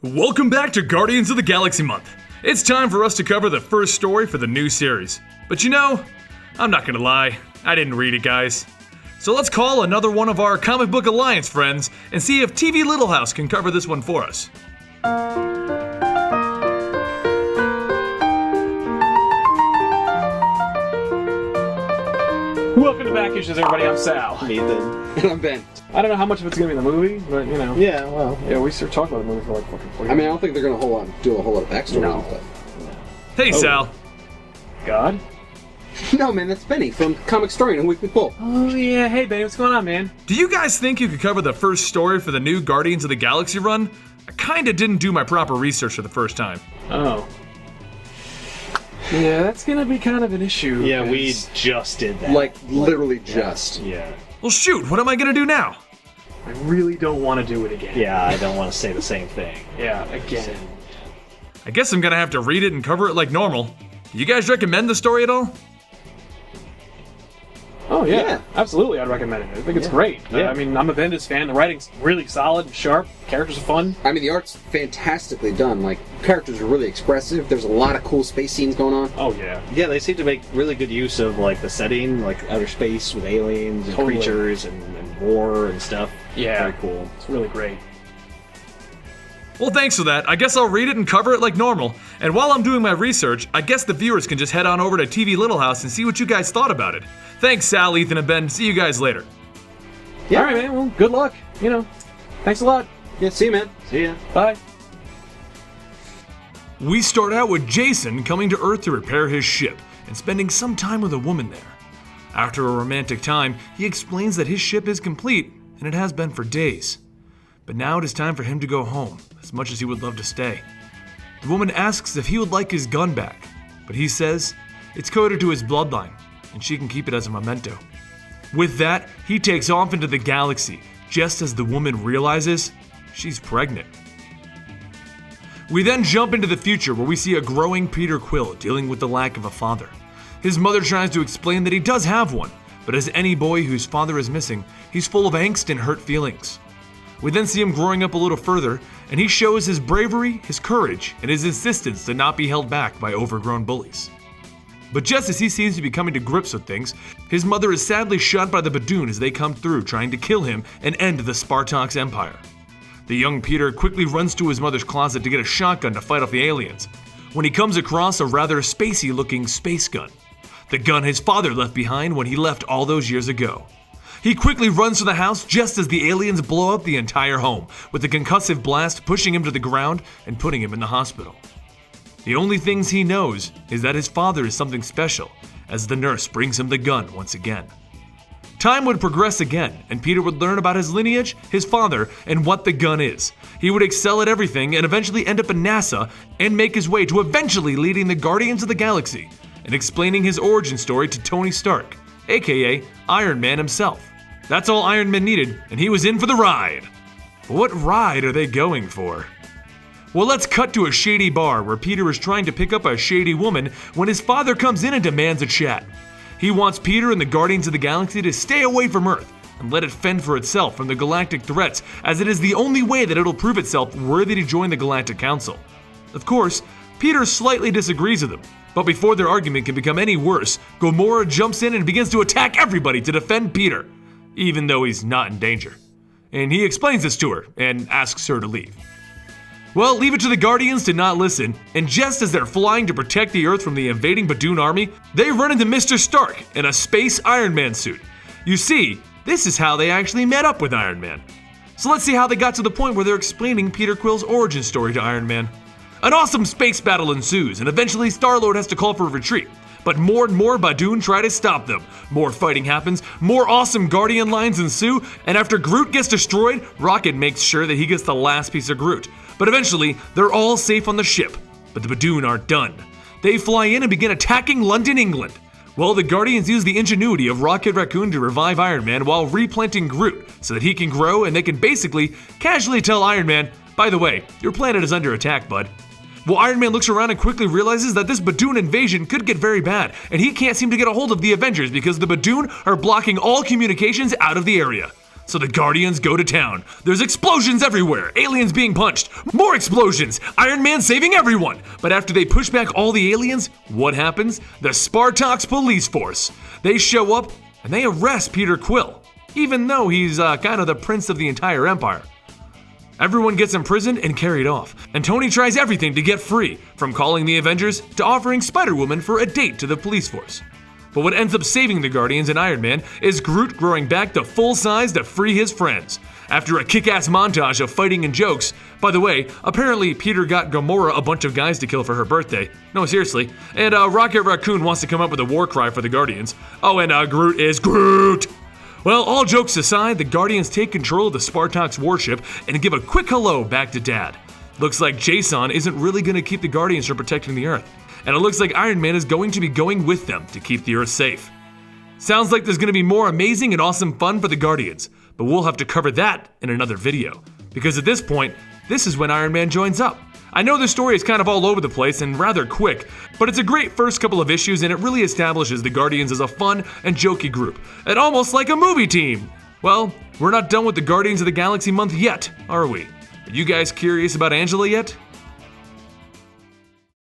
Welcome back to Guardians of the Galaxy Month. It's time for us to cover the first story for the new series. But you know, I'm not gonna lie, I didn't read it, guys. So let's call another one of our Comic Book Alliance friends and see if TV Little House can cover this one for us. Welcome to Back Issues, everybody. I'm Sal. Nathan. And I'm Ben. I don't know how much of it's going to be in the movie, but you know. Yeah, well. Yeah, we start talking about the movie for like fucking 40 I mean, I don't think they're going to do a whole lot of backstory No. and stuff. Hey, Sal. God? No, man, that's Benny from Comicstorian and Weekly Pull. Oh, yeah. Hey, Benny, what's going on, man? Do you guys think you could cover the first story for the new Guardians of the Galaxy run? I kinda didn't do my proper research for the first time. Oh. Yeah, that's going to be kind of an issue. Yeah, we just did that. Like, literally just. Yeah. Well, shoot, what am I gonna do now? I really don't want to do it again. Yeah, I don't want to say the same thing. Yeah, again. I guess I'm gonna have to read it and cover it like normal. Do you guys recommend the story at all? Oh, yeah. Yeah. Absolutely, I'd recommend it. I think it's great. Yeah. I mean, I'm a Bendis fan. The writing's really solid and sharp. Characters are fun. I mean, the art's fantastically done. Like, characters are really expressive. There's a lot of cool space scenes going on. Oh, yeah. Yeah, they seem to make really good use of like the setting, like outer space with aliens and Totally. creatures and war and stuff. Yeah. Very cool. It's really great. Well, thanks for that. I guess I'll read it and cover it like normal. And while I'm doing my research, I guess the viewers can just head on over to TV Little House and see what you guys thought about it. Thanks, Sal, Ethan, and Ben. See you guys later. Yeah. All right, man. Well, good luck. You know, thanks a lot. Yeah, see you, man. See ya. Bye. We start out with Jason coming to Earth to repair his ship and spending some time with a woman there. After a romantic time, he explains that his ship is complete, and it has been for days. But now it is time for him to go home, as much as he would love to stay. The woman asks if he would like his gun back, but he says it's coded to his bloodline, and she can keep it as a memento. With that, he takes off into the galaxy, just as the woman realizes she's pregnant. We then jump into the future where we see a growing Peter Quill dealing with the lack of a father. His mother tries to explain that he does have one, but as any boy whose father is missing, he's full of angst and hurt feelings. We then see him growing up a little further, and he shows his bravery, his courage, and his insistence to not be held back by overgrown bullies. But just as he seems to be coming to grips with things, his mother is sadly shot by the Badoon as they come through trying to kill him and end the Spartox Empire. The young Peter quickly runs to his mother's closet to get a shotgun to fight off the aliens, when he comes across a rather spacey-looking space gun. The gun his father left behind when he left all those years ago. He quickly runs to the house just as the aliens blow up the entire home, with a concussive blast pushing him to the ground and putting him in the hospital. The only things he knows is that his father is something special, as the nurse brings him the gun once again. Time would progress again, and Peter would learn about his lineage, his father, and what the gun is. He would excel at everything and eventually end up in NASA and make his way to eventually leading the Guardians of the Galaxy and explaining his origin story to Tony Stark, aka Iron Man himself. That's all Iron Man needed, and he was in for the ride. What ride are they going for? Well, let's cut to a shady bar where Peter is trying to pick up a shady woman when his father comes in and demands a chat. He wants Peter and the Guardians of the Galaxy to stay away from Earth and let it fend for itself from the galactic threats, as it is the only way that it'll prove itself worthy to join the Galactic Council. Of course, Peter slightly disagrees with him, but before their argument can become any worse, Gamora jumps in and begins to attack everybody to defend Peter, even though he's not in danger. And he explains this to her and asks her to leave. Well, leave it to the Guardians to not listen, and just as they're flying to protect the Earth from the invading Badoon army, they run into Mr. Stark in a space Iron Man suit. You see, this is how they actually met up with Iron Man. So let's see how they got to the point where they're explaining Peter Quill's origin story to Iron Man. An awesome space battle ensues, and eventually Star-Lord has to call for a retreat. But more and more Badoon try to stop them. More fighting happens, more awesome Guardian lines ensue, and after Groot gets destroyed, Rocket makes sure that he gets the last piece of Groot. But eventually, they're all safe on the ship, but the Badoon aren't done. They fly in and begin attacking London, England. Well, the Guardians use the ingenuity of Rocket Raccoon to revive Iron Man while replanting Groot so that he can grow and they can basically casually tell Iron Man, by the way, your planet is under attack, bud. Well, Iron Man looks around and quickly realizes that this Badoon invasion could get very bad, and he can't seem to get a hold of the Avengers because the Badoon are blocking all communications out of the area. So the Guardians go to town. There's explosions everywhere, aliens being punched, more explosions, Iron Man saving everyone. But after they push back all the aliens, what happens? The Spartax police force. They show up and they arrest Peter Quill, even though he's kind of the prince of the entire empire. Everyone gets imprisoned and carried off, and Tony tries everything to get free, from calling the Avengers to offering Spider-Woman for a date to the police force. But what ends up saving the Guardians and Iron Man is Groot growing back to full size to free his friends. After a kick-ass montage of fighting and jokes. By the way, apparently Peter got Gamora a bunch of guys to kill for her birthday. No, seriously. And Rocket Raccoon wants to come up with a war cry for the Guardians. Oh, and Groot is Groot! Well, all jokes aside, the Guardians take control of the Spartax warship and give a quick hello back to Dad. Looks like Jason isn't really going to keep the Guardians from protecting the Earth. And it looks like Iron Man is going to be going with them to keep the Earth safe. Sounds like there's going to be more amazing and awesome fun for the Guardians, but we'll have to cover that in another video. Because at this point, this is when Iron Man joins up. I know the story is kind of all over the place and rather quick, but it's a great first couple of issues and it really establishes the Guardians as a fun and jokey group, and almost like a movie team. Well, we're not done with the Guardians of the Galaxy month yet, are we? Are you guys curious about Angela yet?